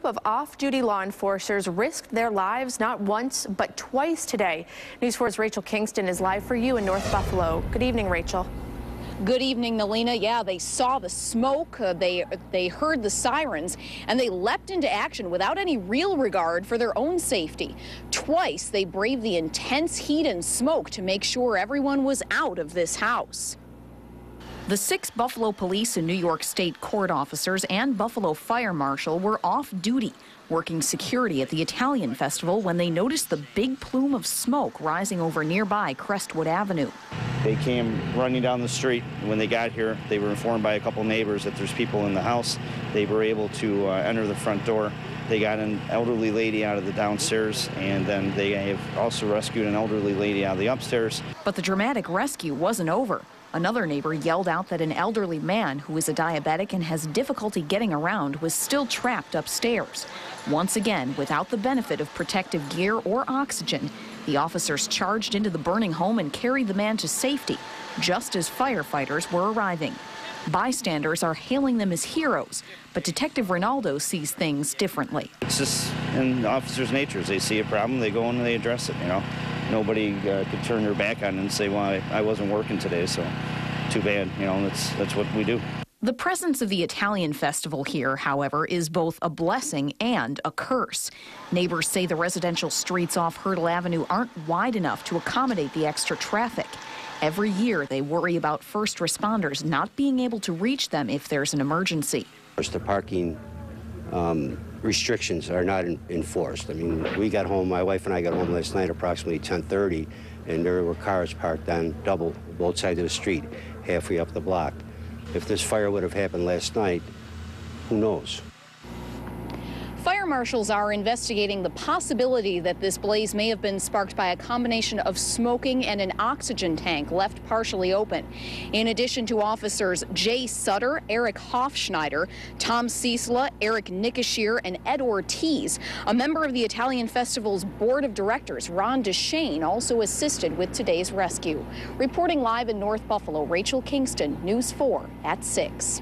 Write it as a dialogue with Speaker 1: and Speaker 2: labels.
Speaker 1: of off-duty law enforcers risked their lives not once but twice today. News 4's Rachel Kingston is live for you in North Buffalo. Good evening, Rachel.
Speaker 2: Good evening, Nalina. Yeah, they saw the smoke, they heard the sirens, and they leapt into action without any real regard for their own safety. Twice, they braved the intense heat and smoke to make sure everyone was out of this house. The 6 Buffalo police and New York State court officers and Buffalo fire marshal were off duty, working security at the Italian festival when they noticed the big plume of smoke rising over nearby Crestwood Avenue.
Speaker 3: They came running down the street. When they got here, they were informed by a couple neighbors that there's people in the house. They were able to enter the front door. They got an elderly lady out of the downstairs, and then they have also rescued an elderly lady out of the upstairs.
Speaker 2: But the dramatic rescue wasn't over. Another neighbor yelled out that an elderly man who is a diabetic and has difficulty getting around was still trapped upstairs. Once again, without the benefit of protective gear or oxygen, the officers charged into the burning home and carried the man to safety, just as firefighters were arriving. Bystanders are hailing them as heroes, but Detective Rinaldo sees things differently.
Speaker 3: It's just in the officers' natures. They see a problem, they go in and they address it, you know. Nobody could turn their back on it and say, well, I wasn't working today, so too bad, you know, that's what we do.
Speaker 2: The presence of the Italian festival here, however, is both a blessing and a curse. Neighbors say the residential streets off Hurdle Avenue aren't wide enough to accommodate the extra traffic. Every year, they worry about first responders not being able to reach them if there's an emergency.
Speaker 4: The parking restrictions are not enforced. I mean, we got home, my wife and I got home last night approximately 10:30, and there were cars parked on both sides of the street, halfway up the block. If this fire would have happened last night, who knows?
Speaker 2: Fire marshals are investigating the possibility that this blaze may have been sparked by a combination of smoking and an oxygen tank left partially open. In addition to officers Jay Sutter, Eric Hofschneider, Tom Ciesla, Eric Nikashir, and Ed Ortiz, a member of the Italian Festival's board of directors, Ron DeShane, also assisted with today's rescue. Reporting live in North Buffalo, Rachel Kingston, News 4 at 6.